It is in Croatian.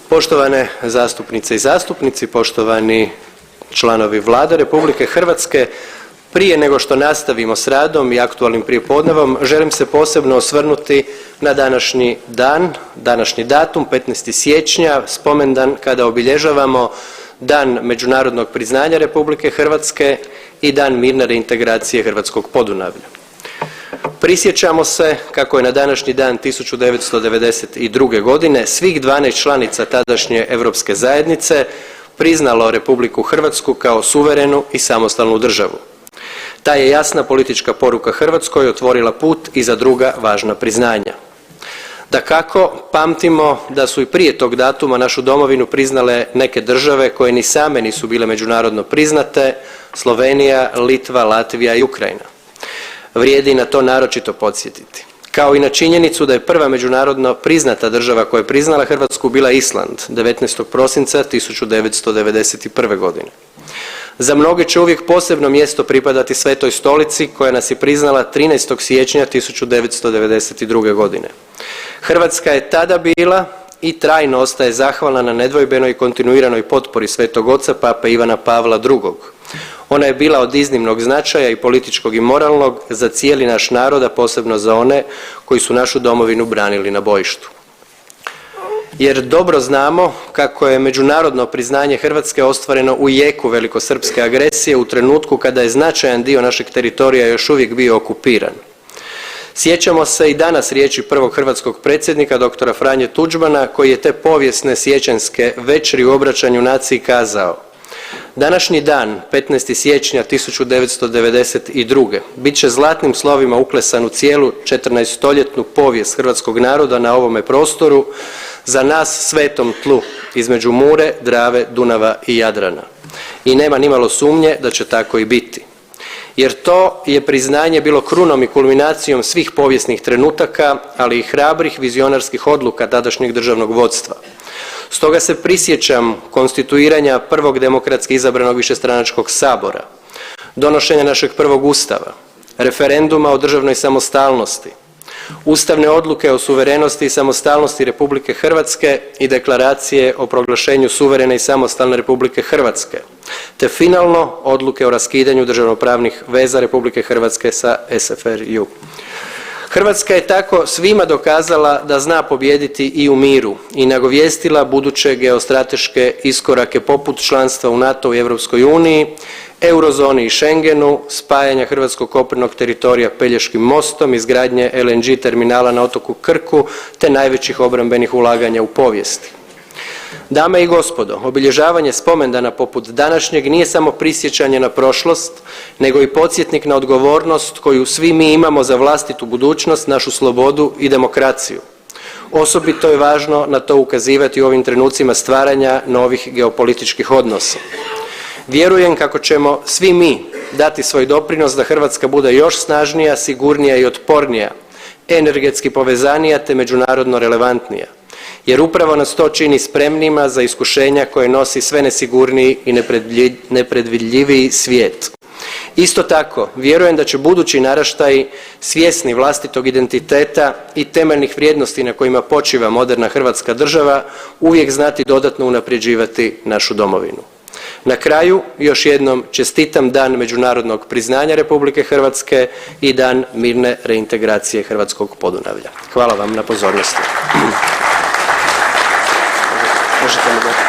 Poštovane zastupnice i zastupnici, poštovani članovi Vlade Republike Hrvatske, prije nego što nastavimo s radom i aktualnim prijepodnevom, želim se posebno osvrnuti na današnji dan, današnji datum, 15. siječnja, spomendan kada obilježavamo Dan međunarodnog priznanja Republike Hrvatske i Dan mirne reintegracije hrvatskog Podunavlja. Prisjećamo se kako je na današnji dan 1992. godine svih 12 članica tadašnje Europske zajednice priznalo Republiku Hrvatsku kao suverenu i samostalnu državu. Ta je jasna politička poruka Hrvatskoj otvorila put i za druga važna priznanja. Dakako, pamtimo da su i prije tog datuma našu domovinu priznale neke države koje ni same nisu bile međunarodno priznate, Slovenija, Litva, Latvija i Ukrajina. Vrijedi na to naročito podsjetiti. Kao i na činjenicu da je prva međunarodno priznata država koja je priznala Hrvatsku bila Island 19. prosinca 1991. godine. Za mnoge će uvijek posebno mjesto pripadati Svetoj Stolici koja nas je priznala 13. siječnja 1992. godine. Hrvatska je tada bila i trajno ostaje zahvalna na nedvojbenoj i kontinuiranoj potpori Svetog Oca Pape Ivana Pavla II. Ona je bila od iznimnog značaja i političkog i moralnog za cijeli naš narod, a posebno za one koji su našu domovinu branili na bojištu. Jer dobro znamo kako je međunarodno priznanje Hrvatske ostvareno u jeku velikosrpske agresije u trenutku kada je značajan dio našeg teritorija još uvijek bio okupiran. Sjećamo se i danas riječi prvog hrvatskog predsjednika dr. Franje Tuđmana koji je te povijesne siječanjske večeri u obraćanju naciji kazao: današnji dan, 15. siječnja 1992. bit će zlatnim slovima uklesan u cijelu 14-stoljetnu povijest hrvatskog naroda na ovome prostoru, za nas svetom tlu, između Mure, Drave, Dunava i Jadrana. I nema nimalo sumnje da će tako i biti. Jer to je priznanje bilo krunom i kulminacijom svih povijesnih trenutaka, ali i hrabrih vizionarskih odluka tadašnjeg državnog vodstva. Stoga se prisjećam konstituiranja prvog demokratski izabranog višestranačkog sabora, donošenja našeg prvog ustava, referenduma o državnoj samostalnosti, ustavne odluke o suverenosti i samostalnosti Republike Hrvatske i deklaracije o proglašenju suverene i samostalne Republike Hrvatske, te finalno odluke o raskidanju državnopravnih veza Republike Hrvatske sa SFRJ. Hrvatska je tako svima dokazala da zna pobijediti i u miru i nagovijestila buduće geostrateške iskorake poput članstva u NATO i Europskoj uniji, eurozoni i Schengenu, spajanja hrvatskog kopnenog teritorija Pelješkim mostom, izgradnje LNG terminala na otoku Krku te najvećih obrambenih ulaganja u povijesti. Dame i gospodo, obilježavanje spomendana poput današnjeg nije samo prisjećanje na prošlost, nego i podsjetnik na odgovornost koju svi mi imamo za vlastitu budućnost, našu slobodu i demokraciju. Osobito je važno na to ukazivati u ovim trenucima stvaranja novih geopolitičkih odnosa. Vjerujem kako ćemo svi mi dati svoj doprinos da Hrvatska bude još snažnija, sigurnija i otpornija, energetski povezanija te međunarodno relevantnija. Jer upravo nas to čini spremnima za iskušenja koje nosi sve nesigurniji i nepredvidljiviji svijet. Isto tako, vjerujem da će budući naraštaji svjesni vlastitog identiteta i temeljnih vrijednosti na kojima počiva moderna Hrvatska država uvijek znati dodatno unapređivati našu domovinu. Na kraju, još jednom čestitam Dan međunarodnog priznanja Republike Hrvatske i Dan mirne reintegracije hrvatskog Podunavlja. Hvala vam na pozornosti. Možete mi dati.